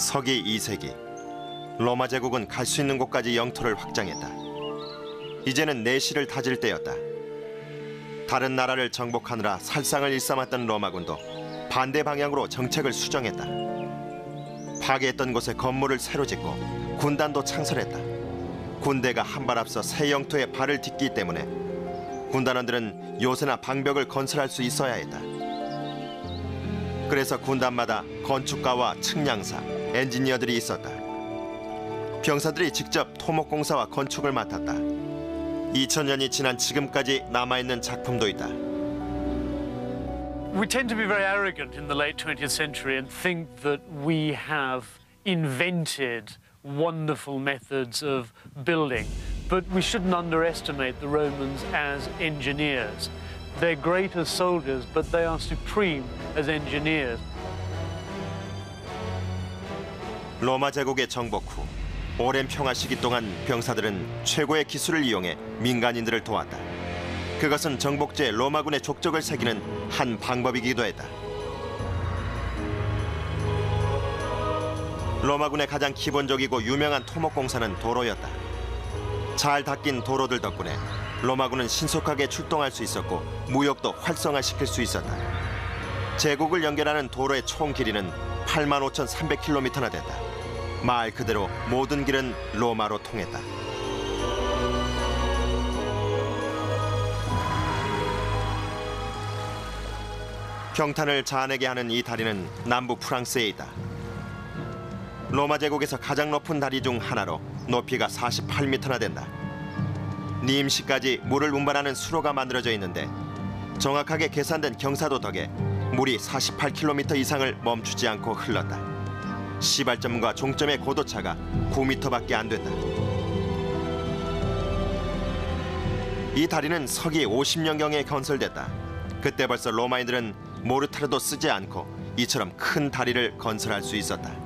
서기 2세기 로마 제국은 갈 수 있는 곳까지 영토를 확장했다. 이제는 내실을 다질 때였다. 다른 나라를 정복하느라 살상을 일삼았던 로마군도 반대 방향으로 정책을 수정했다. 파괴했던 곳에 건물을 새로 짓고 군단도 창설했다. 군대가 한 발 앞서 새 영토에 발을 딛기 때문에 군단원들은 요새나 방벽을 건설할 수 있어야 했다. 그래서 군단마다 건축가와 측량사, 엔지니어들이 있었다. 병사들이 직접 토목공사와 건축을 맡았다. 2000년이 지난 지금까지 남아있는 작품도 있다. We tend to be very arrogant in the late 20th century and think that we have invented wonderful methods of building. But we shouldn't underestimate the Romans as engineers. They're great as soldiers, but they are supreme as engineers. 로마 제국의 정복 후 오랜 평화 시기 동안 병사들은 최고의 기술을 이용해 민간인들을 도왔다. 그것은 정복제 로마군의 족적을 새기는 한 방법이기도 했다. 로마군의 가장 기본적이고 유명한 토목공사는 도로였다. 잘 닦인 도로들 덕분에 로마군은 신속하게 출동할 수 있었고 무역도 활성화시킬 수 있었다. 제국을 연결하는 도로의 총 길이는 85,300km나 됐다. 말 그대로 모든 길은 로마로 통했다. 평탄을 자아내게 하는 이 다리는 남부 프랑스에 있다. 로마 제국에서 가장 높은 다리 중 하나로 높이가 48m나 된다. 니임시까지 물을 운반하는 수로가 만들어져 있는데 정확하게 계산된 경사도 덕에 물이 48km 이상을 멈추지 않고 흘렀다. 시발점과 종점의 고도차가 9m밖에 안 된다. 이 다리는 서기 50년경에 건설됐다. 그때 벌써 로마인들은 모르타르도 쓰지 않고 이처럼 큰 다리를 건설할 수 있었다.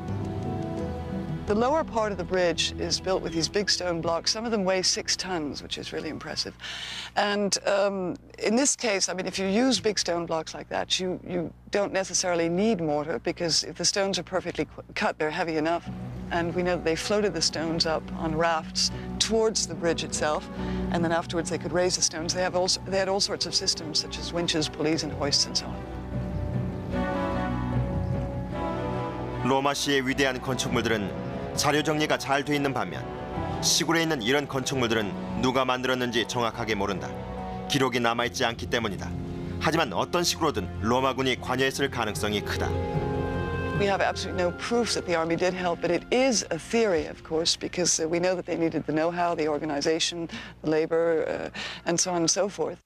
The lower part of the bridge is built with these big stone blocks. Some of them weigh 6 tons, which is really impressive. And in this case, I mean, if you use big stone blocks like that, you don't necessarily need mortar because if the stones are perfectly cut, they're heavy enough. And we know that they floated the stones up on rafts towards the bridge itself, and then afterwards they could raise the stones. They had all sorts of systems, such as winches, pulleys, and hoists, and so on. 로마시의 위대한 건축물들은 자료 정리가 잘 돼 있는 반면 시골에 있는 이런 건축물들은 누가 만들었는지 정확하게 모른다. 기록이 남아있지 않기 때문이다. 하지만 어떤 식으로든 로마군이 관여했을 가능성이 크다. We have absolutely no proof that the army did help, but it is a theory, of course, because we know that they needed the know-how, the organization, the labor, and so on and so forth.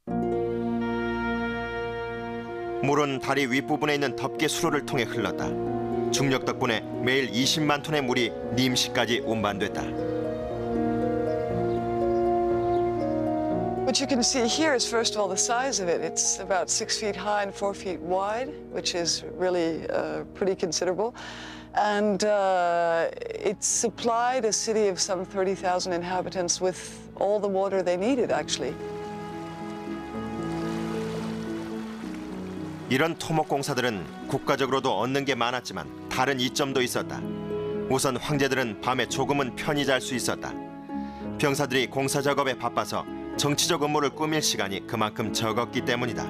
물은 다리 윗부분에 있는 덮개 수로를 통해 흘렀다. 중력 덕분에 매일 20만 톤의 물이 니임시까지 운반됐다. What you can see here is, first of all, the size of it. It's about 6 feet high and 4 feet wide, which is really pretty considerable. And it supplied a city of some 30,000 inhabitants with all the water they needed, actually. 이런 토목공사들은 국가적으로도 얻는 게 많았지만 다른 이점도 있었다. 우선 황제들은 밤에 조금은 편히 잘 수 있었다. 병사들이 공사 작업에 바빠서 정치적 업무를 꾸밀 시간이 그만큼 적었기 때문이다.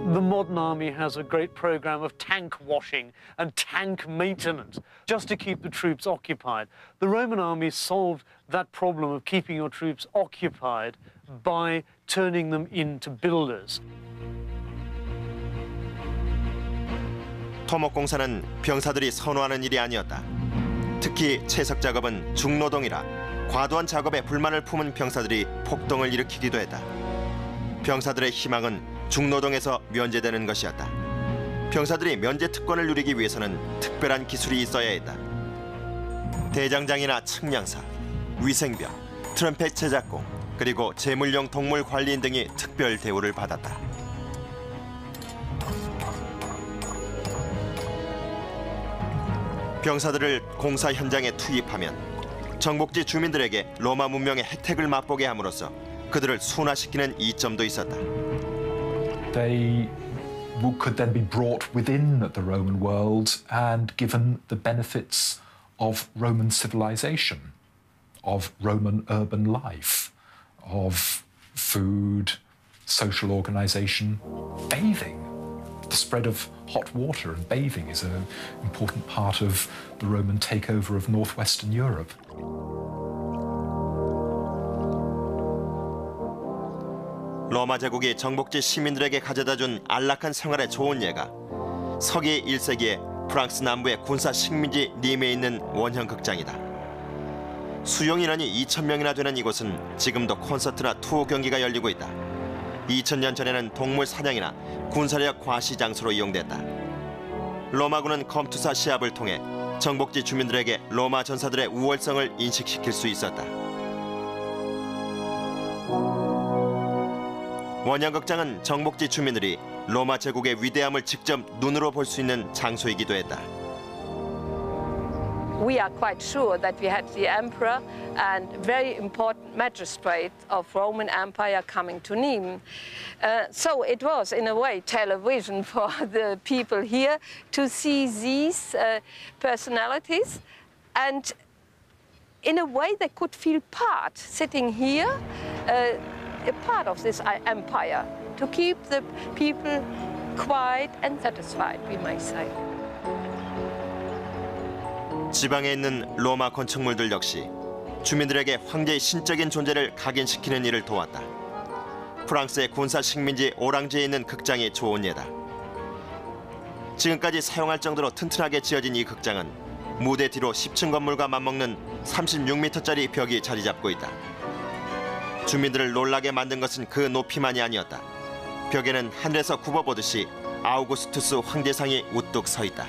The modern army has a great program of tank washing and tank maintenance just to keep the troops occupied. The Roman army solved that problem of keeping your troops occupied by turning them into builders. 토목공사는 병사들이 선호하는 일이 아니었다. 특히 채석 작업은 중노동이라 과도한 작업에 불만을 품은 병사들이 폭동을 일으키기도 했다. 병사들의 희망은 중노동에서 면제되는 것이었다. 병사들이 면제 특권을 누리기 위해서는 특별한 기술이 있어야 했다. 대장장이나 측량사, 위생병, 트럼펫 제작공, 그리고 제물용 동물 관리인 등이 특별 대우를 받았다. 병사들을 공사 현장에 투입하면 정복지 주민들에게 로마 문명의 혜택을 맛보게 함으로써 그들을 순화시키는 이점도 있었다. They could then be brought within the Roman world and given the benefits of Roman civilization, of Roman urban life, of food, social organisation, bathing. The spread of hot water and bathing is an important part of the Roman takeover of northwestern Europe. 로마 제국이 정복지 시민들에게 가져다준 안락한 생활의 좋은 예가 서기 1세기에 프랑스 남부의 군사 식민지 님에 있는 원형 극장이다. 수용 인원이 2,000명이나 되는 이곳은 지금도 콘서트나 투어 경기가 열리고 있다. 2000년 전에는 동물 사냥이나 군사력 과시 장소로 이용됐다. 로마군은 검투사 시합을 통해 정복지 주민들에게 로마 전사들의 우월성을 인식시킬 수 있었다. 원형극장은 정복지 주민들이 로마 제국의 위대함을 직접 눈으로 볼 수 있는 장소이기도 했다. We are quite sure that we had the emperor and very important magistrate of Roman Empire coming to Nîmes. So it was, in a way, television for the people here to see these personalities, and in a way they could feel part, sitting here, a part of this empire, to keep the people quiet and satisfied, we may say. 지방에 있는 로마 건축물들 역시 주민들에게 황제의 신적인 존재를 각인시키는 일을 도왔다. 프랑스의 군사 식민지 오랑지에 있는 극장이 좋은 예다. 지금까지 사용할 정도로 튼튼하게 지어진 이 극장은 무대 뒤로 10층 건물과 맞먹는 36m짜리 벽이 자리 잡고 있다. 주민들을 놀라게 만든 것은 그 높이만이 아니었다. 벽에는 하늘에서 굽어보듯이 아우구스투스 황제상이 우뚝 서 있다.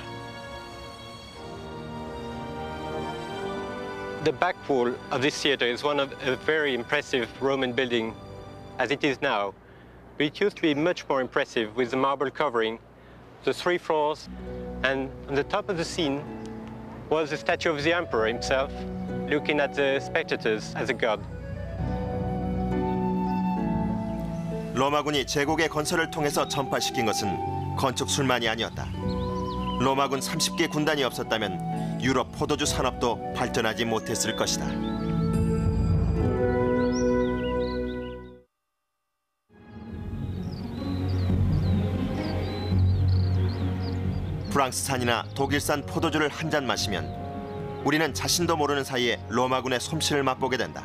The back wall of this theatre is one of a very impressive Roman building as it is now. But it used to be much more impressive with the marble covering, the 3 floors, and on the top of the scene was the statue of the emperor himself, looking at the spectators as a god. 로마군이 제국의 건설을 통해서 전파시킨 것은 건축술만이 아니었다. 로마군 30개 군단이 없었다면 유럽 포도주 산업도 발전하지 못했을 것이다. 프랑스산이나 독일산 포도주를 한 잔 마시면 우리는 자신도 모르는 사이에 로마군의 솜씨를 맛보게 된다.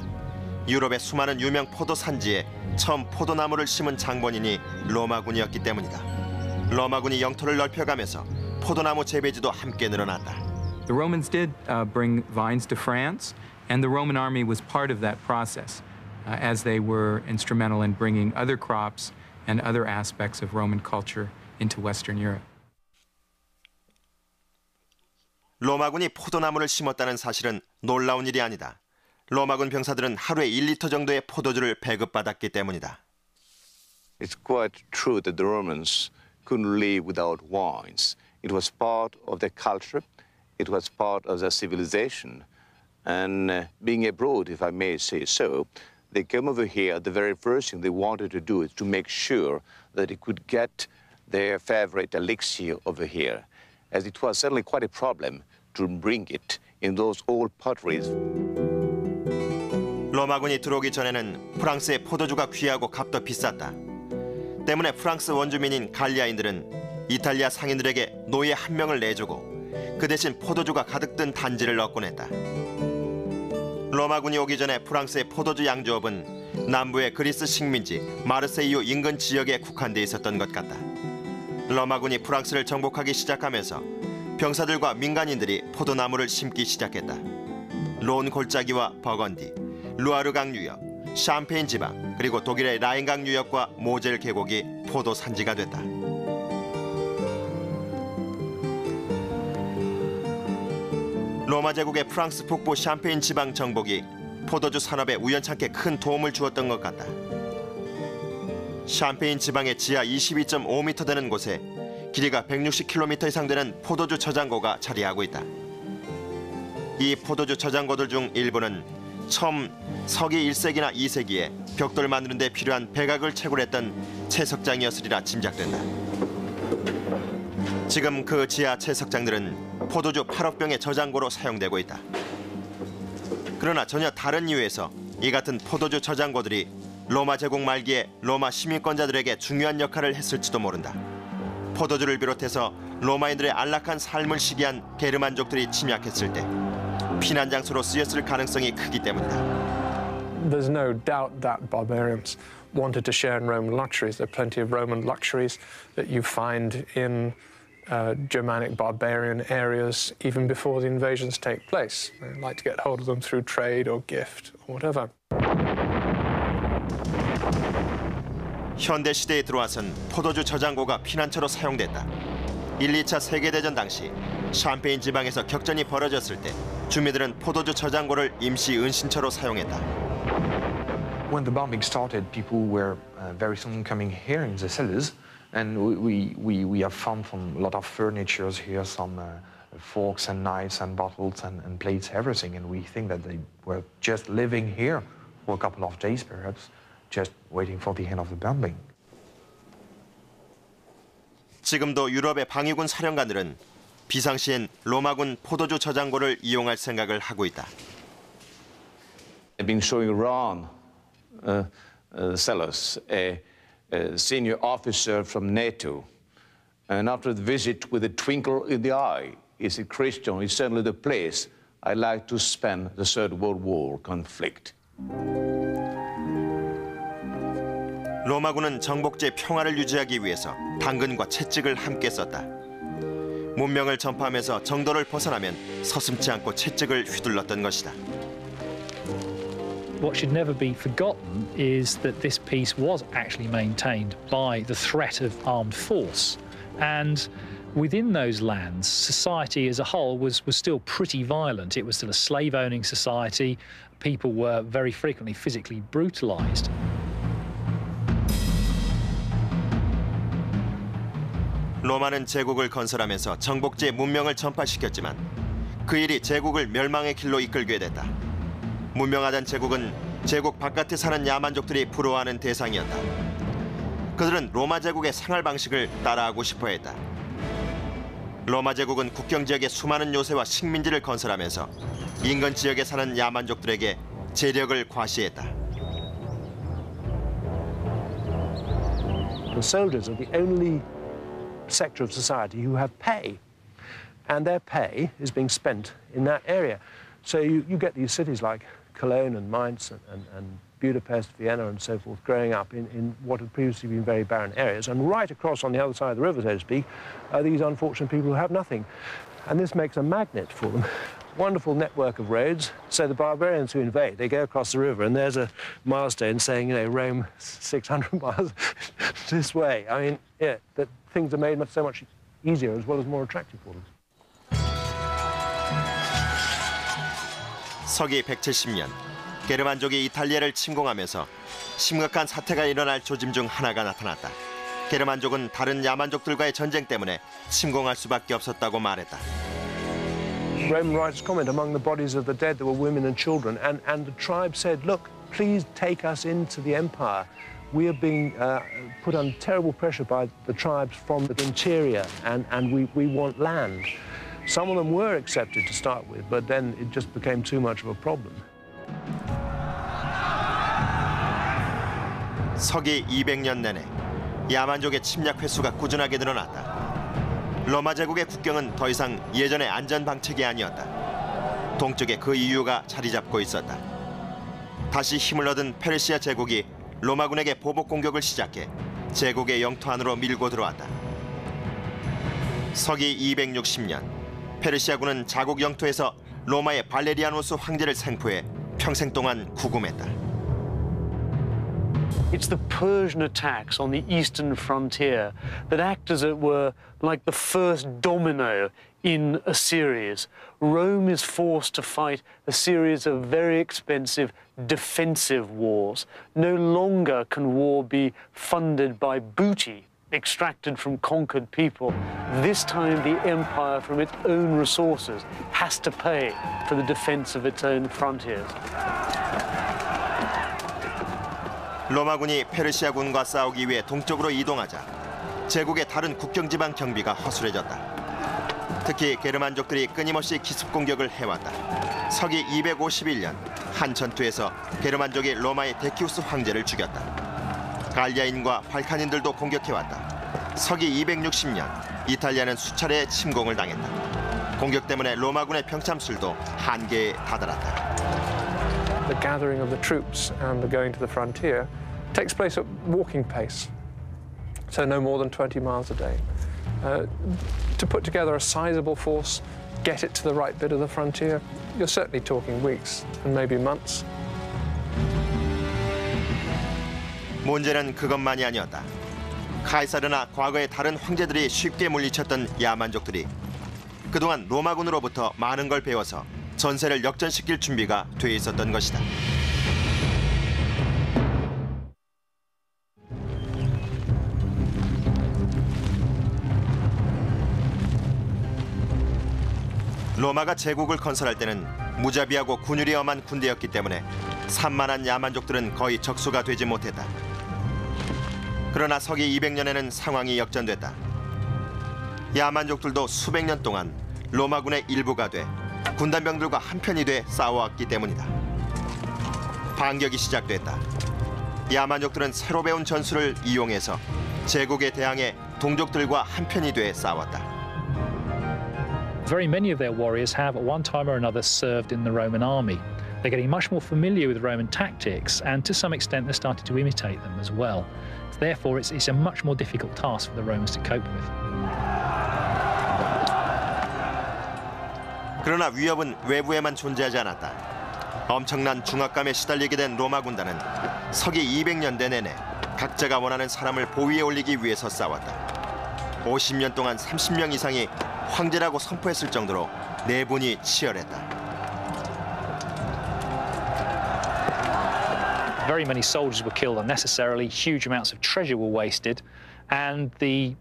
유럽의 수많은 유명 포도 산지에 처음 포도나무를 심은 장본인이 로마군이었기 때문이다. 로마군이 영토를 넓혀가면서 포도나무 재배지도 함께 늘어났다. The Romans did bring vines to France, and the Roman army was part of that process, as they were instrumental in bringing other crops and other aspects of Roman culture into Western Europe. 로마군이 포도나무를 심었다는 사실은 놀라운 일이 아니다. 로마군 병사들은 하루에 1리터 정도의 포도주를 배급받았기 때문이다. It's quite true that the Romans couldn't live without wines. It was part of their culture. It was part of their civilization. And being abroad, if I may say so, they came over here. The very first thing they wanted to do is to make sure that they could get their favorite elixir over here, as it was certainly quite a problem to bring it in those old potteries. 로마군이 들어오기 전에는 프랑스의 포도주가 귀하고 값도 비쌌다. 때문에 프랑스 원주민인 갈리아인들은 이탈리아 상인들에게 노예 한 명을 내주고 그 대신 포도주가 가득 든 단지를 얻곤 했다. 로마군이 오기 전에 프랑스의 포도주 양조업은 남부의 그리스 식민지 마르세유 인근 지역에 국한돼 있었던 것 같다. 로마군이 프랑스를 정복하기 시작하면서 병사들과 민간인들이 포도나무를 심기 시작했다. 론 골짜기와 버건디, 루아르강 유역, 샴페인 지방, 그리고 독일의 라인강 유역과 모젤 계곡이 포도 산지가 됐다. 로마 제국의 프랑스 북부 샴페인 지방 정복이 포도주 산업에 우연찮게 큰 도움을 주었던 것 같다. 샴페인 지방의 지하 22.5m 되는 곳에 길이가 160km 이상 되는 포도주 저장고가 자리하고 있다. 이 포도주 저장고들 중 일부는 처음 서기 1세기나 2세기에 벽돌 만드는 데 필요한 백악을 채굴했던 채석장이었으리라 짐작된다. 지금 그 지하 채석장들은 포도주 8억 병의 저장고로 사용되고 있다. 그러나 전혀 다른 이유에서 이 같은 포도주 저장고들이 로마 제국 말기에 로마 시민권자들에게 중요한 역할을 했을지도 모른다. 포도주를 비롯해서 로마인들의 안락한 삶을 시기한 게르만족들이 침략했을 때 피난 장소로 쓰였을 가능성이 크기 때문이다. There's no doubt that barbarians wanted to share in Roman luxuries. There are plenty of Roman luxuries that you find in Germanic barbarian areas even before the invasions take place. They like to get hold of them through trade or gift or whatever. 현대 시대에 들어와선 포도주 저장고가 피난처로 사용됐다. 1, 2차 세계대전 당시 샴페인 지방에서 격전이 벌어졌을 때 주민들은 포도주 저장고를 임시 은신처로 사용했다. When the bombing started, people were very soon coming here in the cellars, and we have found a lot of furnitures here, some forks and knives and bottles and plates, everything, and we think that they were just living here for a couple of days, perhaps, just waiting for the end of the bombing. 지금도 유럽의 방위군 사령관들은 비상시엔 로마군 포도주 저장고를 이용할 생각을 하고 있다. I've been showing around cellars a senior officer from NATO, and after the visit, with a twinkle in the eye, he said, "Christian, it's certainly the place I'd like to spend the Third World War conflict." 로마군은 정복지의 평화를 유지하기 위해서 당근과 채찍을 함께 썼다. 문명을 전파하면서 정도를 벗어나면 서슴지 않고 채찍을 휘둘렀던 것이다. What should never be forgotten is that this peace was actually maintained by the threat of armed force. And within those lands, society as a whole was still pretty violent. It was still a slave-owning society. People were very frequently physically brutalized. 로마는 제국을 건설하면서 정복지의 문명을 전파시켰지만 그 일이 제국을 멸망의 길로 이끌게 됐다. 문명하던 제국은 제국 바깥에 사는 야만족들이 부러워하는 대상이었다. 그들은 로마 제국의 생활 방식을 따라하고 싶어했다. 로마 제국은 국경 지역에 수많은 요새와 식민지를 건설하면서 인근 지역에 사는 야만족들에게 재력을 과시했다. The soldiers are the only sector of society who have pay, and their pay is being spent in that area. So you get these cities like Cologne and Mainz and Budapest, Vienna and so forth growing up in what had previously been very barren areas, and right across on the other side of the river, so to speak, are these unfortunate people who have nothing. And this makes a magnet for them. Wonderful network of roads. So the barbarians who invade, they go across the river and there's a milestone saying, you know, Rome 600 miles this way. I mean, yeah, that things are made so much easier as well as more attractive for them. 서기 170년, 게르만족이 이탈리아를 침공하면서 심각한 사태가 일어날 조짐 중 하나가 나타났다. 게르만족은 다른 야만족들과의 전쟁 때문에 침공할 수밖에 없었다고 말했다. Roman writers comment, among the bodies of the dead there were women and children, and the tribe said, look, please take us into the empire. We are being put under terrible pressure by the tribes from the interior, and we want land. Some of them were accepted to start with, but then it just became too much of a problem. 서기 200년 내내 야만족의 침략 횟수가 꾸준하게 늘어났다. 로마 제국의 국경은 더 이상 예전의 안전 방책이 아니었다. 동쪽에 그 이유가 자리 잡고 있었다. 다시 힘을 얻은 페르시아 제국이 로마군에게 보복 공격을 시작해 제국의 영토 안으로 밀고 들어왔다. 서기 260년, 페르시아군은 자국 영토에서 로마의 발레리아누스 황제를 생포해 평생 동안 구금했다. It's the Persian attacks on the eastern frontier that act, as it were, like the first domino in a series. Rome is forced to fight a series of very expensive defensive wars. No longer can war be funded by booty extracted from conquered people. This time the empire, from its own resources, has to pay for the defense of its own frontiers. 로마군이 페르시아군과 싸우기 위해 동쪽으로 이동하자 제국의 다른 국경지방 경비가 허술해졌다. 특히 게르만족들이 끊임없이 기습 공격을 해왔다. 서기 251년 한 전투에서 게르만족이 로마의 데키우스 황제를 죽였다. 갈리아인과 발칸인들도 공격해왔다. 서기 260년 이탈리아는 수차례 침공을 당했다. 공격 때문에 로마군의 병참술도 한계에 다다랐다. The gathering of the troops and the going to the frontier takes place at walking pace, so no more than 20 miles a day. To put together a sizable force, get it to the right bit of the frontier, you're certainly talking weeks and maybe months. 문제는 그것만이 아니었다. 카이사르나 과거의 다른 황제들이 쉽게 물리쳤던 야만족들이 그동안 로마군으로부터 많은 걸 배워서 전세를 역전시킬 준비가 돼 있었던 것이다. 로마가 제국을 건설할 때는 무자비하고 군율이 엄한 군대였기 때문에 산만한 야만족들은 거의 적수가 되지 못했다. 그러나 서기 200년에는 상황이 역전됐다. 야만족들도 수백 년 동안 로마군의 일부가 돼 군단병들과 한편이 돼 싸워왔기 때문이다. 반격이 시작됐다. 야만족들은 새로 배운 전술을 이용해서 제국에 대항해 동족들과 한편이 돼 싸웠다. Very many of their warriors have, at one time or another, served in the Roman army. They're getting much more familiar with Roman tactics, and to some extent they're starting to imitate them as well. Therefore, it's a much more difficult task for the Romans to cope with. 그러나 위협은 외부에만 존재하지 않았다. 엄청난 중압감에 시달리게 된 로마 군단은 서기 200년대 내내 각자가 원하는 사람을 보위에 올리기 위해서 싸웠다. 50년 동안 30명 이상이 황제라고 선포했을 정도로 내분이 치열했다. Very many soldiers were killed unnecessarily, huge amounts of treasure were wasted, and the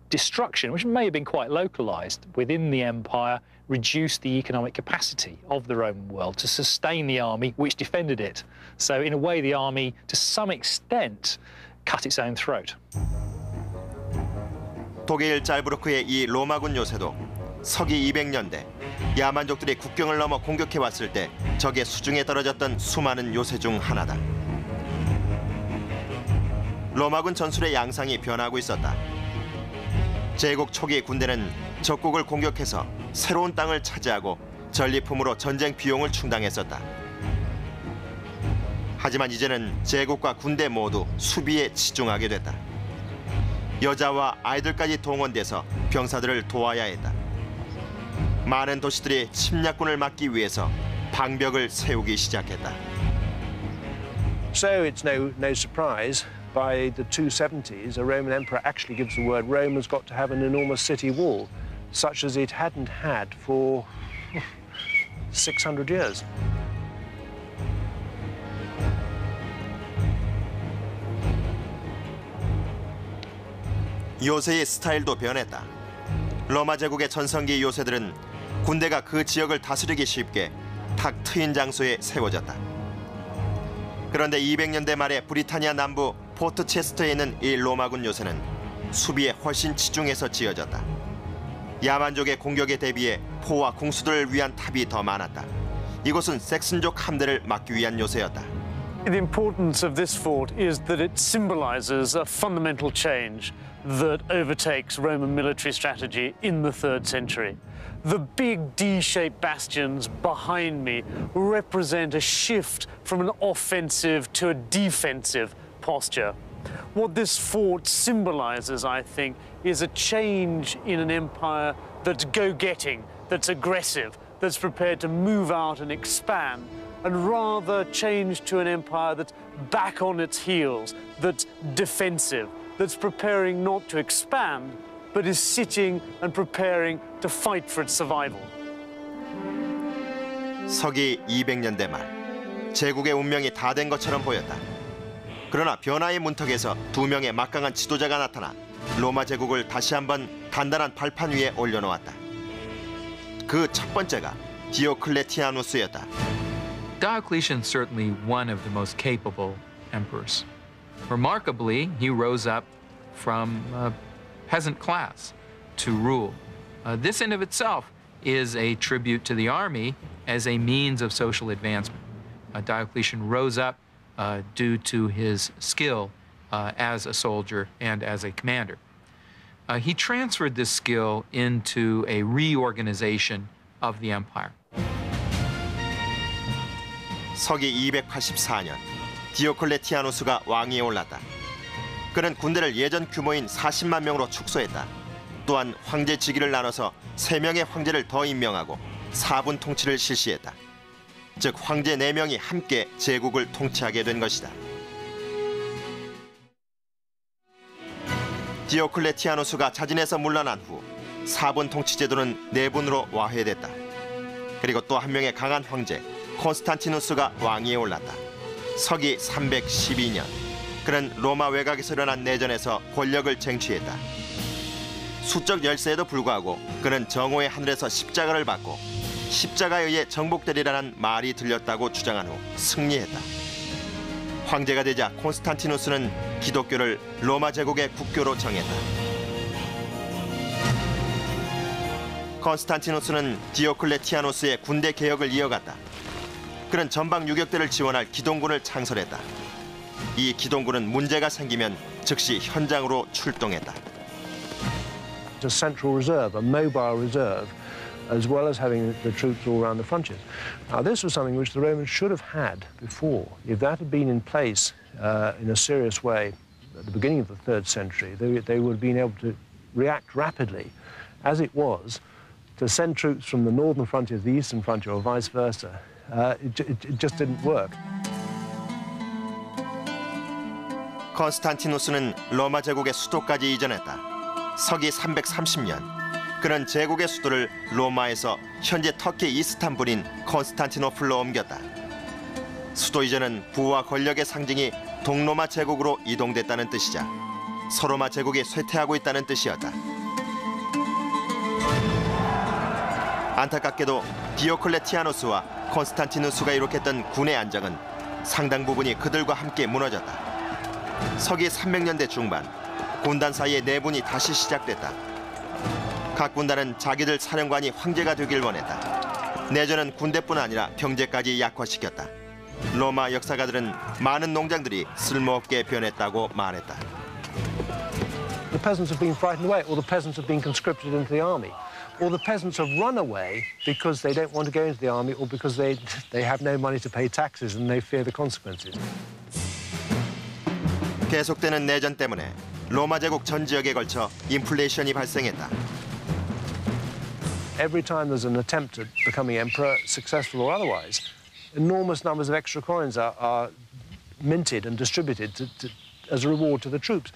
destruction, which may have been quite localized within the empire, reduced the economic capacity of the Roman world to sustain the army which defended it. So in a way, the army, to some extent, cut its own throat. 독일 잘부르크의 이 로마군 요새도 서기 200년대 야만족들이 국경을 넘어 공격해왔을 때 적의 수중에 떨어졌던 수많은 요새 중 하나다. 로마군 전술의 양상이 변하고 있었다. 제국 초기 군대는 적국을 공격해서 새로운 땅을 차지하고 전리품으로 전쟁 비용을 충당했었다. 하지만 이제는 제국과 군대 모두 수비에 치중하게 됐다. 여자와 아이들까지 동원돼서 병사들을 도와야 했다. 많은 도시들이 침략군을 막기 위해서 방벽을 세우기 시작했다. So it's no surprise by the 270s a Roman emperor actually gives the word Rome has got to have an enormous city wall such as it hadn't had for 600 years. 요새의 스타일도 변했다. 로마 제국의 전성기 요새들은 군대가 그 지역을 다스리기 쉽게 탁 트인 장소에 세워졌다. 그런데 200년대 말에 브리타니아 남부 포트 체스터에 있는 이 로마군 요새는 수비에 훨씬 치중해서 지어졌다. 야만족의 공격에 대비해 포와 궁수들을 위한 탑이 더 많았다. 이곳은 섹슨족 함대를 막기 위한 요새였다. The importance of this fort is that it symbolizes a fundamental change that overtakes Roman military strategy in the 3rd century. The big D-shaped bastions behind me represent a shift from an offensive to a defensive posture. What this fort symbolizes, I think, is a change in an empire that's go-getting, that's aggressive, that's prepared to move out and expand, and rather change to an empire that's back on its heels, that's defensive, that's preparing not to expand, but is sitting and preparing to fight for its survival. 서기 200년대 말, 제국의 운명이 다 된 것처럼 보였다. 그러나 변화의 문턱에서 두 명의 막강한 지도자가 나타나 로마 제국을 다시 한번 단단한 발판 위에 올려놓았다. 그 첫 번째가 디오클레티아누스였다. Diocletian is certainly one of the most capable emperors. Remarkably, he rose up from peasant class to rule. This in of itself is a tribute to the army as a means of social advancement. Diocletian rose up due to his skill as a soldier and as a commander. He transferred this skill into a reorganization of the empire. 서기 284년 디오클레티아누스가 왕위에 올랐다. 그는 군대를 예전 규모인 40만 명으로 축소했다. 또한 황제 직위를 나눠서 3명의 황제를 더 임명하고 4분 통치를 실시했다. 즉 황제 4명이 함께 제국을 통치하게 된 것이다. 디오클레티아누스가 자진해서 물러난 후 4분 통치 제도는 4분으로 와해됐다. 그리고 또 한 명의 강한 황제 콘스탄티누스가 왕위에 올랐다. 서기 312년 그는 로마 외곽에서 일어난 내전에서 권력을 쟁취했다. 수적 열세에도 불구하고 그는 정오의 하늘에서 십자가를 받고 십자가에 의해 정복되리라는 말이 들렸다고 주장한 후 승리했다. 황제가 되자 콘스탄티누스는 기독교를 로마 제국의 국교로 정했다. 콘스탄티누스는 디오클레티아누스의 군대 개혁을 이어갔다. 그는 전방 유격대를 지원할 기동군을 창설했다. 이 기동군은 문제가 생기면 즉시 현장으로 출동했다. A central reserve, a mobile reserve, as well as having the troops all around the frontiers. Now, this was something which the Romans should have had before. If that had been in place in a serious way at the beginning of the 3rd century, they would have been able to react rapidly, as it was, to send troops from the northern frontier to the eastern frontier, or vice versa. It just didn't work. 콘스탄티누스는 로마 제국의 수도까지 이전했다. 서기 330년 그는 제국의 수도를 로마에서 현재 터키 이스탄불인 콘스탄티노플로 옮겼다. 수도 이전은 부와 권력의 상징이 동로마 제국으로 이동됐다는 뜻이자 서로마 제국이 쇠퇴하고 있다는 뜻이었다. 안타깝게도 디오클레티아누스와 콘스탄티누스가 이룩했던 군의 안정은 상당 부분이 그들과 함께 무너졌다. 서기 300년대 중반 군단 사이의 내분이 다시 시작됐다. 각 군단은 자기들 사령관이 황제가 되길 원했다. 내전은 군대뿐 아니라 경제까지 약화시켰다. 로마 역사가들은 많은 농장들이 쓸모없게 변했다고 말했다. The peasants have been frightened away, or the peasants have been conscripted into the army, or the peasants have run away because they don't want to go into the army, or because they have no money to pay taxes and they fear the consequences. 계속되는 내전 때문에 로마 제국 전 지역에 걸쳐 인플레이션이 발생했다. Every time there's an attempt at becoming emperor, successful or otherwise, enormous numbers of extra coins are minted and distributed as a reward to the troops.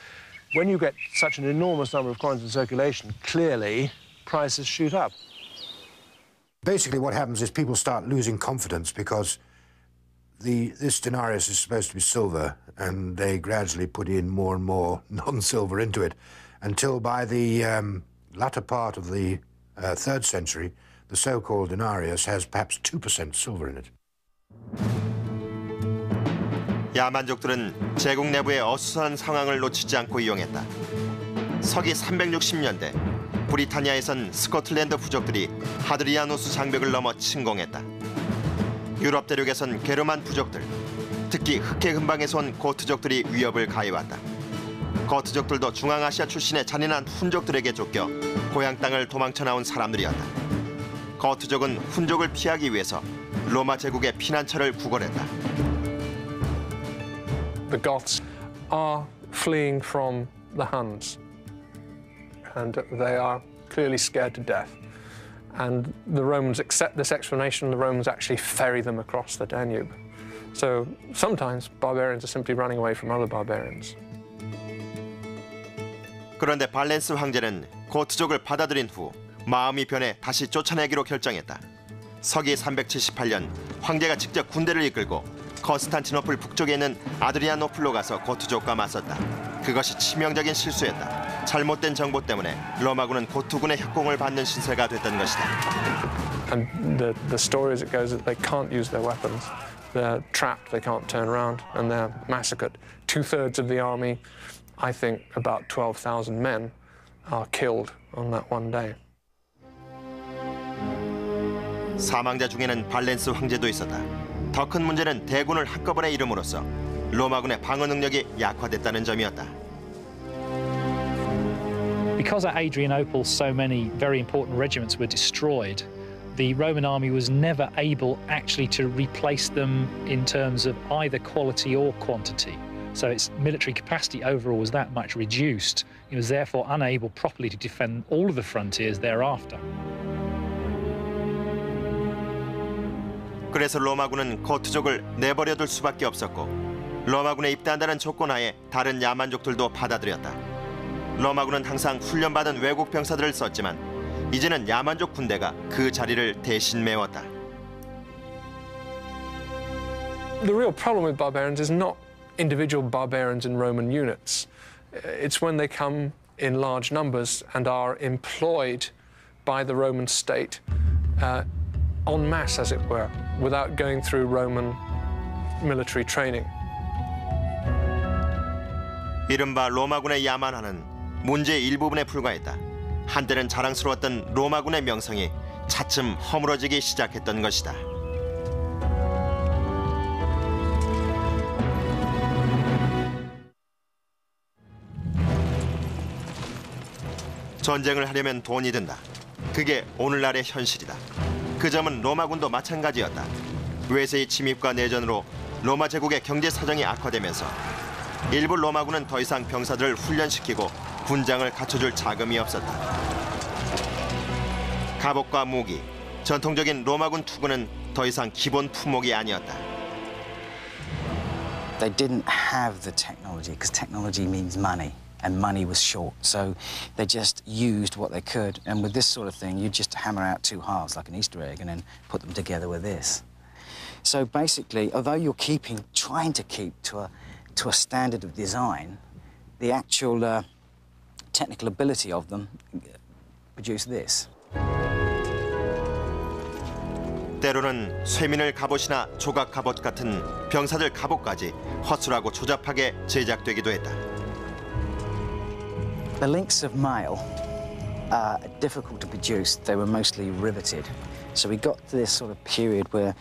When you get such an enormous number of coins in circulation, clearly prices shoot up. Basically what happens is people start losing confidence because this denarius is supposed to be silver, and they gradually put in more and more non-silver into it until by the latter part of the 3rd century, the so-called denarius has perhaps 2% silver in it. 야만족들은 제국 내부의 어수선한 상황을 놓치지 않고 이용했다. 서기 360년대 브리타니아에선 스코틀랜드 부족들이 하드리아누스 장벽을 넘어 침공했다. 유럽 대륙에선 게르만 부족들, 특히 흑해 근방에서 온 고트족들이 위협을 가해왔다. 고트족들도 중앙아시아 출신의 잔인한 훈족들에게 쫓겨 고향 땅을 도망쳐 나온 사람들이었다. 고트족은 훈족을 피하기 위해서 로마 제국의 피난처를 구걸했다. The Goths are fleeing from the Huns, and they are clearly scared to death. And the Romans accept this explanation, the Romans actually ferry them across the Danube. So sometimes barbarians are simply running away from other barbarians. 그런데 발렌스 황제는 고트족을 받아들인 후 마음이 변해 다시 쫓아내기로 결정했다. 서기 378년 황제가 직접 군대를 이끌고 콘스탄티노플 북쪽에 있는 아드리아노플로 가서 고트족과 맞섰다. 그것이 치명적인 실수였다. 잘못된 정보 때문에 로마군은 고트군의 협공을 받는 신세가 됐던 것이다. And the story as it goes is that they can't use their weapons. They're trapped, they can't turn around, and they're massacred. 2/3 of the army, I think about 12,000 men, are killed on that one day. 사망자 중에는 발렌스 황제도 있었다. 더 큰 문제는 대군을 한꺼번에 잃음으로써 로마군의 방어 능력이 약화됐다는 점이었다. Because at Adrianople so many very important regiments were destroyed, the Roman army was never able actually to replace them in terms of either quality or quantity. So its military capacity overall was that much reduced. It was therefore unable properly to defend all of the frontiers thereafter. 그래서 로마군은 고트족을 내버려둘 수밖에 없었고 로마군에 입대한다는 조건하에 다른 야만족들도 받아들였다. 로마군은 항상 훈련받은 외국 병사들을 썼지만 이제는 야만족 군대가 그 자리를 대신 메웠다. The real problem with barbarians is not individual barbarians in Roman units. It's when they come in large numbers and are employed by the Roman state en masse, as it were, without going through Roman military training. 이른바 로마군의 야만화는 문제의 일부분에 불과했다. 한때는 자랑스러웠던 로마군의 명성이 차츰 허물어지기 시작했던 것이다. 전쟁을 하려면 돈이 든다. 그게 오늘날의 현실이다. 그 점은 로마군도 마찬가지였다. 외세의 침입과 내전으로 로마 제국의 경제 사정이 악화되면서 일부 로마군은 더 이상 병사들을 훈련시키고 군장을 갖춰줄 자금이 없었다. 갑옷과 무기, 전통적인 로마군 투구는 더 이상 기본 품목이 아니었다. They didn't have the technology because technology means money. And money was short, so they just used what they could. And with this sort of thing, you just hammer out two halves like an Easter egg and then put them together with this. So basically, although you're trying to keep to a standard of design, the actual technical ability of them produced this. 때로는 쇠민을 갑옷이나 조각 갑옷 같은 병사들 갑옷까지 허술하고 조잡하게 제작되기도 했다. The links of mail are difficult to produce. They were mostly riveted. So we got to this sort of period where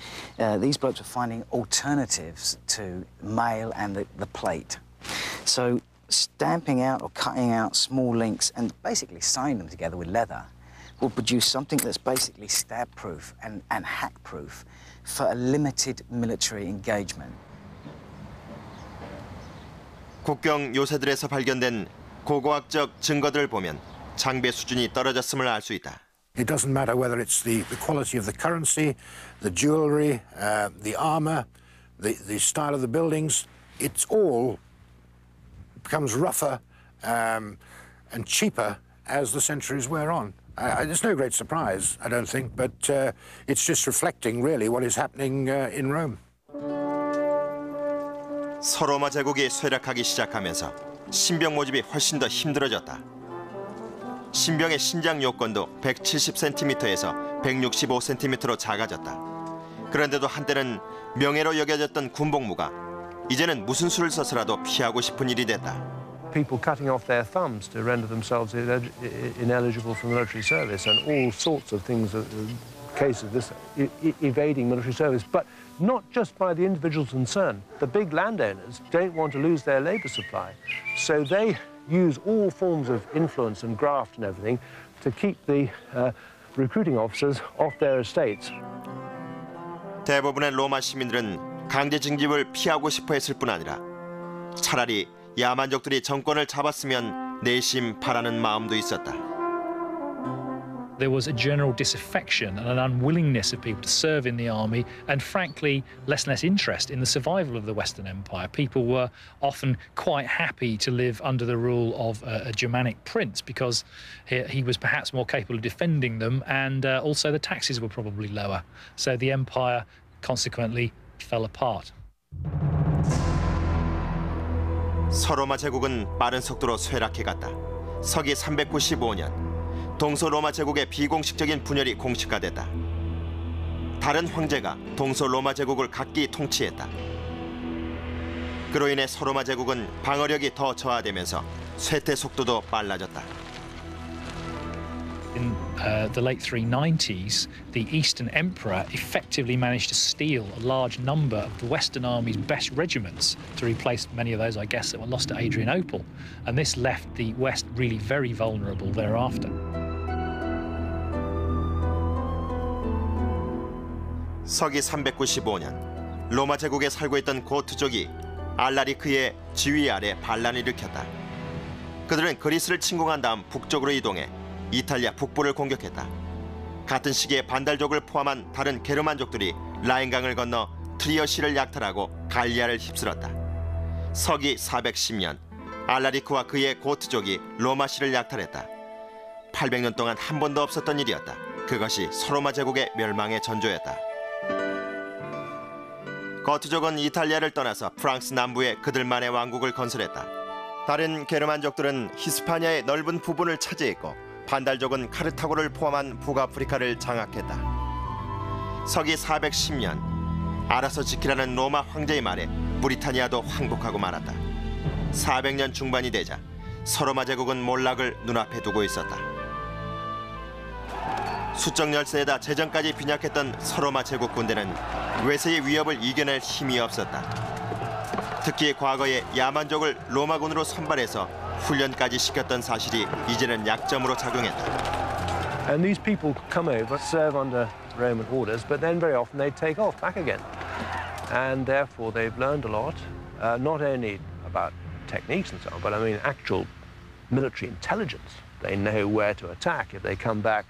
these blokes were finding alternatives to mail and the plate. So stamping out or cutting out small links and basically sewing them together with leather will produce something that's basically stab-proof and hack-proof for a limited military engagement. 국경 요새들에서 발견된 고고학적 증거들을 보면 장비 수준이 떨어졌음을 알 수 있다. It doesn't matter whether it's the quality of the currency, the jewelry, the armor, the style of the buildings. It's all becomes rougher and cheaper as the centuries wear on. There's no great surprise, I don't think, but it's just reflecting really what is happening in Rome. 서로마 제국이 쇠락하기 시작하면서 신병 모집이 훨씬 더 힘들어졌다. 신병의 신장 요건도 170cm에서 165cm로 작아졌다. 그런데도 한때는 명예로 여겨졌던 군복무가 이제는 무슨 수를 써서라도 피하고 싶은 일이 됐다. People cutting off their thumbs to render themselves ineligible for military service and all sorts of things, case of this evading military service, but not just by the individuals concerned. The big landowners don't want to lose their labor supply, so they use all forms of influence and graft and everything to keep the recruiting officers off their estates. 대부분의 로마 시민들은 강제 징집을 피하고 싶어 했을 뿐 아니라 차라리 야만족들이 정권을 잡았으면 내심 바라는 마음도 있었다. There was a general disaffection and an unwillingness of people to serve in the army, and frankly, less and less interest in the survival of the Western Empire. People were often quite happy to live under the rule of a Germanic prince because he was perhaps more capable of defending them, and also the taxes were probably lower. So the empire consequently fell apart. 서로마 제국은 빠른 속도로 쇠락해갔다. 서기 395년 동서로마 제국의 비공식적인 분열이 공식화됐다. 다른 황제가 동서로마 제국을 각기 통치했다. 그로 인해 서로마 제국은 방어력이 더 저하되면서 쇠퇴 속도도 빨라졌다. the late 390s, the Eastern Emperor effectively managed to steal a large number of the Western Army's best regiments to replace many of those, I guess, that were lost at Adrianople. And this left the West really very vulnerable thereafter. 서기 395년 로마 제국에 살고 있던 고트족이 알라리크의 지휘 아래 반란을 일으켰다. 그들은 그리스를 침공한 다음 북쪽으로 이동해 이탈리아 북부를 공격했다. 같은 시기에 반달족을 포함한 다른 게르만족들이 라인강을 건너 트리어시를 약탈하고 갈리아를 휩쓸었다. 서기 410년 알라리크와 그의 고트족이 로마시를 약탈했다. 800년 동안 한 번도 없었던 일이었다. 그것이 서로마 제국의 멸망의 전조였다. 고트족은 이탈리아를 떠나서 프랑스 남부에 그들만의 왕국을 건설했다. 다른 게르만족들은 히스파니아의 넓은 부분을 차지했고 반달족은 카르타고를 포함한 북아프리카를 장악했다. 서기 410년 알아서 지키라는 로마 황제의 말에 브리타니아도 항복하고 말았다. 400년 중반이 되자 서로마 제국은 몰락을 눈앞에 두고 있었다. 수적 열세에다 재정까지 빈약했던 서로마 제국 군대는 외세의 위협을 이겨낼 힘이 없었다. 특히 과거에 야만족을 로마군으로 선발해서 훈련까지 시켰던 사실이 이제는 약점으로 작용했다. And these people come over, serve under Roman orders, but then very often they take off back again. And therefore they've learned a lot, not only about techniques and so on, but I mean actual military intelligence. They know where to attack if they come back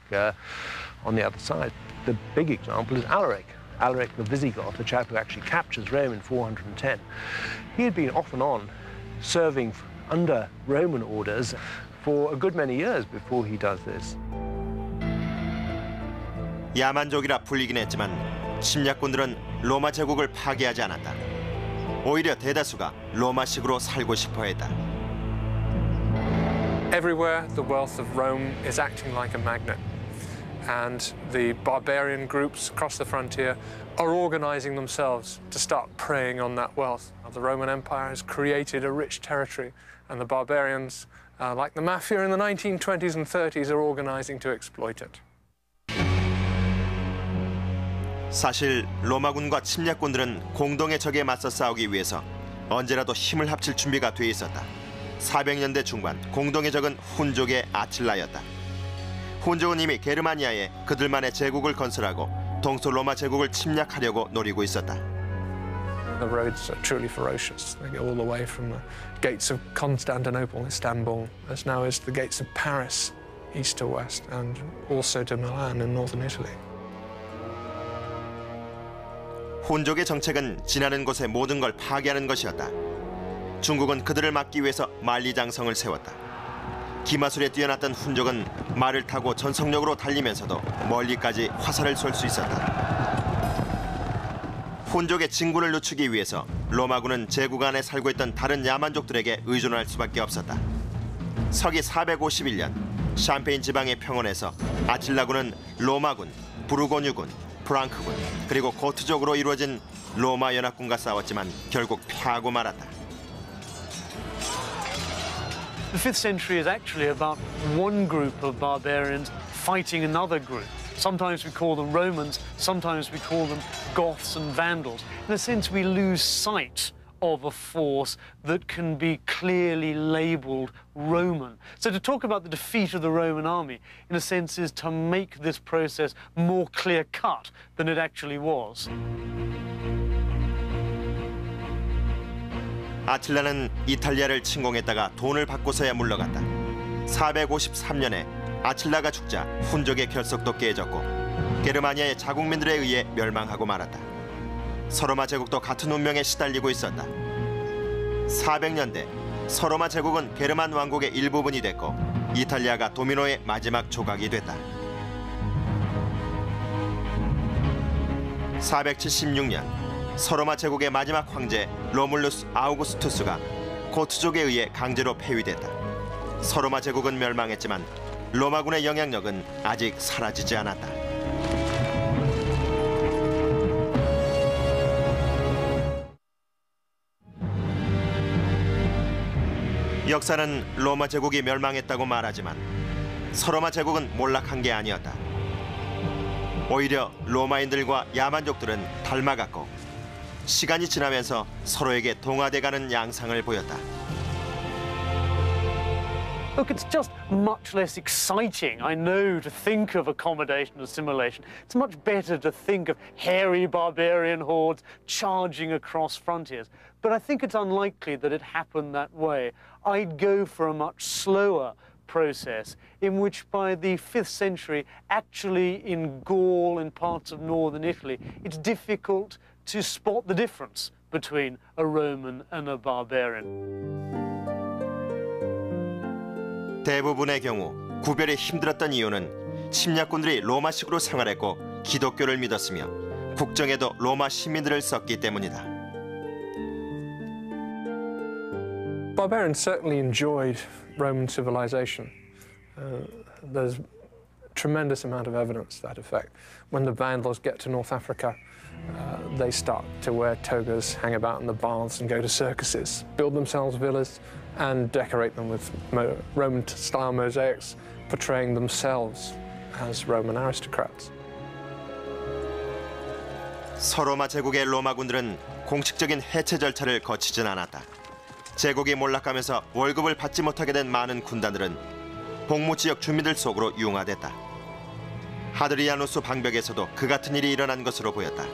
on the other side. The big example is Alaric. Alaric the Visigoth, the chap who actually captures Rome in 410. He had been off and on serving under Roman orders for a good many years before he does this. 야만족이라 불리긴 했지만 침략군들은 로마 제국을 파괴하지 않았다. 오히려 대다수가 로마식으로 살고 싶어했다. Everywhere the wealth of Rome is acting like a magnet, and the barbarian groups across the frontier are organizing themselves to start preying on that wealth. The Roman Empire has created a rich territory, and the barbarians, like the mafia in the 1920s and 30s, are organizing to exploit it. 사실 로마군과 침략군들은 공동의 적에 맞서 싸우기 위해서 언제라도 힘을 합칠 준비가 돼 있었다. 400년대 중반 공동의 적은 훈족의 아칠라였다. 훈족은 이미 게르마니아에 그들만의 제국을 건설하고 동서로마 제국을 침략하려고 노리고 있었다. The roads are truly ferocious. They go all the way from the gates of Constantinople, Istanbul, as now as the gates of Paris, east to west, and also to Milan in northern Italy. 훈족의 정책은 지나는 곳의 모든 걸 파괴하는 것이었다. 중국은 그들을 막기 위해서 만리장성을 세웠다. 기마술에 뛰어났던 훈족은 말을 타고 전속력으로 달리면서도 멀리까지 화살을 쏠 수 있었다. 훈족의 진군을 늦추기 위해서 로마군은 제국 안에 살고 있던 다른 야만족들에게 의존할 수밖에 없었다. 서기 451년 샴페인 지방의 평원에서 아칠라군은 로마군, 부르고뉴군, 프랑크군 그리고 고트족으로 이루어진 로마 연합군과 싸웠지만 결국 패하고 말았다. The 5th century is actually about one group of barbarians fighting another group. Sometimes we call them Romans, sometimes we call them Goths and Vandals. In a sense, we lose sight of a force that can be clearly labelled Roman. So to talk about the defeat of the Roman army, in a sense, is to make this process more clear-cut than it actually was. 아틸라는 이탈리아를 침공했다가 돈을 받고서야 물러갔다. 453년에 아칠라가 죽자 훈족의 결속도 깨졌고 게르마니아의 자국민들에 의해 멸망하고 말았다. 서로마 제국도 같은 운명에 시달리고 있었다. 400년대 서로마 제국은 게르만 왕국의 일부분이 됐고 이탈리아가 도미노의 마지막 조각이 됐다. 476년 서로마 제국의 마지막 황제 로물루스 아우구스투스가 고트족에 의해 강제로 폐위됐다. 서로마 제국은 멸망했지만 로마군의 영향력은 아직 사라지지 않았다. 역사는 로마 제국이 멸망했다고 말하지만 서로마 제국은 몰락한 게 아니었다. 오히려 로마인들과 야만족들은 닮아갔고 시간이 지나면서 서로에게 동화돼가는 양상을 보였다. Look, it's just much less exciting, I know, to think of accommodation and assimilation. It's much better to think of hairy barbarian hordes charging across frontiers. But I think it's unlikely that it happened that way. I'd go for a much slower process in which by the 5th century, actually in Gaul and parts of northern Italy, it's difficult to spot the difference between a Roman and a barbarian. 대부분의 경우 구별이 힘들었던 이유는 침략군들이 로마식으로 생활했고 기독교를 믿었으며 국정에도 로마 시민들을 썼기 때문이다. Barbarians certainly enjoyed Roman civilization. There's a tremendous amount of evidence to that effect. When the Vandals get to North Africa, they start to wear togas, hang about in the baths and go to circuses, build themselves villas and decorate them with Roman-style mosaics, portraying themselves as Roman aristocrats. 서로마 제국의 로마군들은 공식적인 해체 절차를 거치진 않았다. 제국이 몰락하면서 월급을 받지 못하게 된 많은 군단들은 복무 지역 주민들 속으로 융화됐다. 하드리아누스 방벽에서도 그 같은 일이 일어난 것으로 보였다.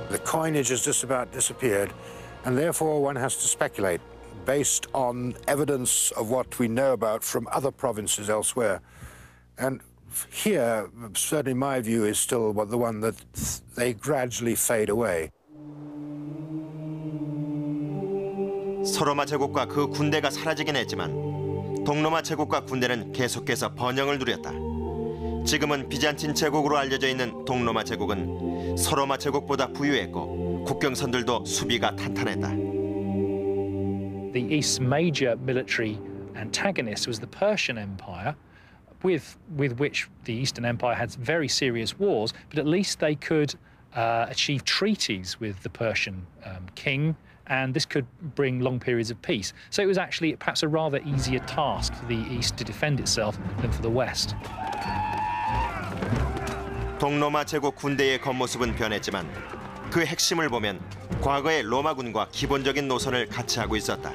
The coinage has just about disappeared, and therefore one has to speculate based on evidence of what we know about from other provinces elsewhere. And here, certainly my view is still the one that they gradually fade away. 서로마 제국과 그 군대가 사라지긴 했지만 동로마 제국과 군대는 계속해서 번영을 누렸다. 지금은 비잔틴 제국으로 알려져 있는 동로마 제국은 서로마 제국보다 부유했고 국경선들도 수비가 탄탄했다. The East's major military antagonist was the Persian Empire, with which the Eastern Empire had very serious wars, but at least they could achieve treaties with the Persian king, and this could bring long periods of peace. So it was actually perhaps a rather easier task for the East to defend itself than for the West. 동로마 제국 군대의 겉모습은 변했지만 그 핵심을 보면 과거의 로마군과 기본적인 노선을 같이 하고 있었다.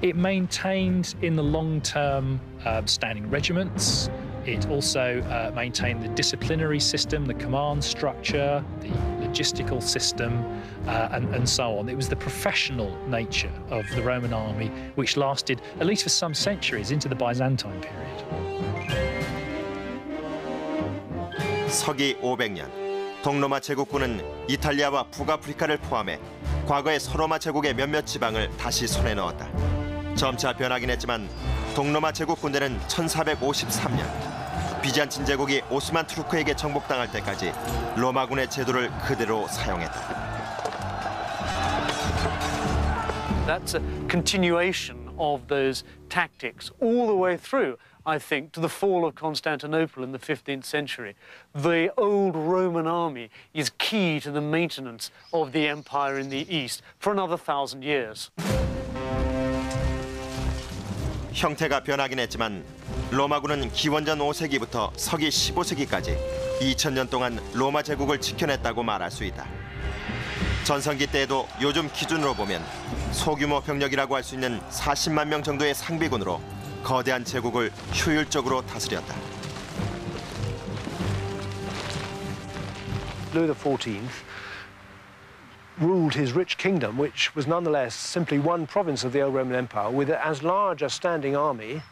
It maintained in the long term standing regiments. It also maintained the disciplinary system, the command structure, the logistical system, and so on. It was the professional nature of the Roman army, which lasted, at least for some centuries, into the Byzantine period. 서기 500년, 동로마 제국군은 이탈리아와 북아프리카를 포함해 과거의 서로마 제국의 몇몇 지방을 다시 손에 넣었다. 점차 변하긴 했지만 동로마 제국 군대는 1453년 비잔틴 제국이 오스만 투르크에게 정복당할 때까지 로마군의 제도를 그대로 사용했다. That's a continuation of those tactics all the way through, I think, to the fall of Constantinople in the 15th century. The old Roman army is key to the maintenance of the empire in the East for another 1,000 years. 형태가 변하긴 했지만 로마군은 기원전 5세기부터 서기 15세기까지 2000년 동안 로마 제국을 지켜냈다고 말할 수 있다. 전성기 때에도 요즘 기준으로 보면 소규모 병력이라고 할 수 있는 40만 명 정도의 상비군으로 거대한 제국을 효율적으로 다스렸다. Louis XIV ruled his rich kingdom, which was nonetheless simply one province of the old Roman Empire, with as large a standing army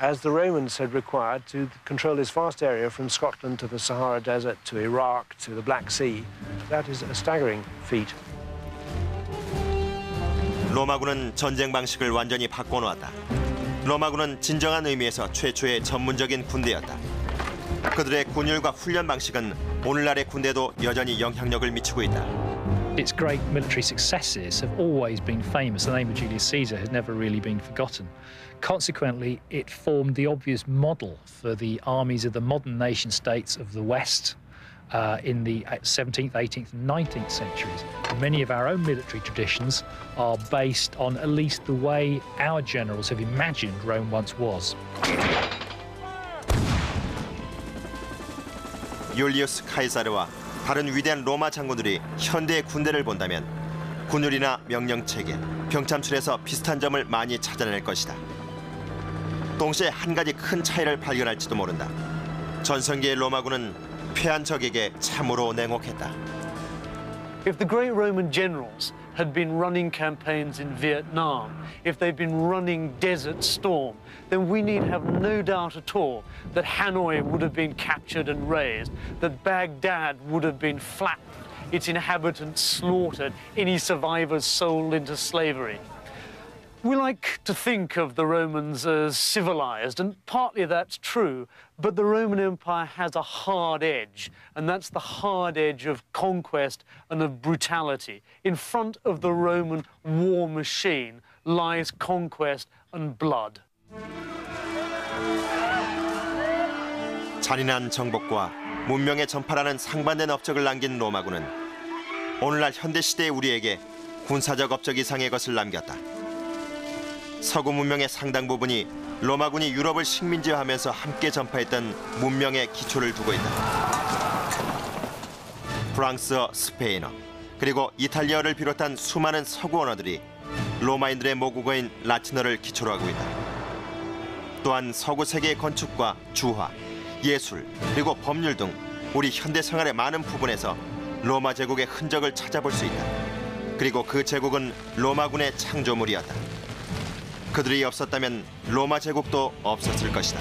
as the Romans had required to control this vast area from Scotland to the Sahara Desert to Iraq to the Black Sea. That is a staggering feat. 로마군은 전쟁 방식을 완전히 바꿔놓았다. 로마군은 진정한 의미에서 최초의 전문적인 군대였다. 그들의 군율과 훈련 방식은 오늘날의 군대도 여전히 영향력을 미치고 있다. Its great military successes have always been famous. The name of Julius Caesar has never really been forgotten. Consequently, it formed the obvious model for the armies of the modern nation states of the West, in the 17th, 18th, and 19th centuries. Many of our own military traditions are based on at least the way our generals have imagined Rome once was. 율리우스 카이사르와 다른 위대한 로마 장군들이 현대의 군대를 본다면 군율이나 명령체계, 병참술에서 비슷한 점을 많이 찾아낼 것이다. 동시에 한 가지 큰 차이를 발견할지도 모른다. 전성기의 로마군은 패한 적에게 참으로 냉혹했다. If the great Roman generals had been running campaigns in Vietnam, if they'd been running Desert Storm, then we need have no doubt at all that Hanoi would have been captured and razed, that Baghdad would have been flattened, its inhabitants slaughtered, any survivors sold into slavery. We like to think of the Romans as civilized, and partly that's true, but the Roman Empire has a hard edge, and that's the hard edge of conquest and of brutality. In front of the Roman war machine lies conquest and blood. 잔인한 정복과 문명의 전파라는 상반된 업적을 남긴 로마군은 오늘날 현대시대의 우리에게 군사적 업적 이상의 것을 남겼다. 서구 문명의 상당 부분이 로마군이 유럽을 식민지화하면서 함께 전파했던 문명의 기초를 두고 있다. 프랑스어, 스페인어, 그리고 이탈리아어를 비롯한 수많은 서구 언어들이 로마인들의 모국어인 라틴어를 기초로 하고 있다. 또한 서구 세계의 건축과 주화, 예술, 그리고 법률 등 우리 현대 생활의 많은 부분에서 로마 제국의 흔적을 찾아볼 수 있다. 그리고 그 제국은 로마군의 창조물이었다. 그들이 없었다면 로마 제국도 없었을 것이다.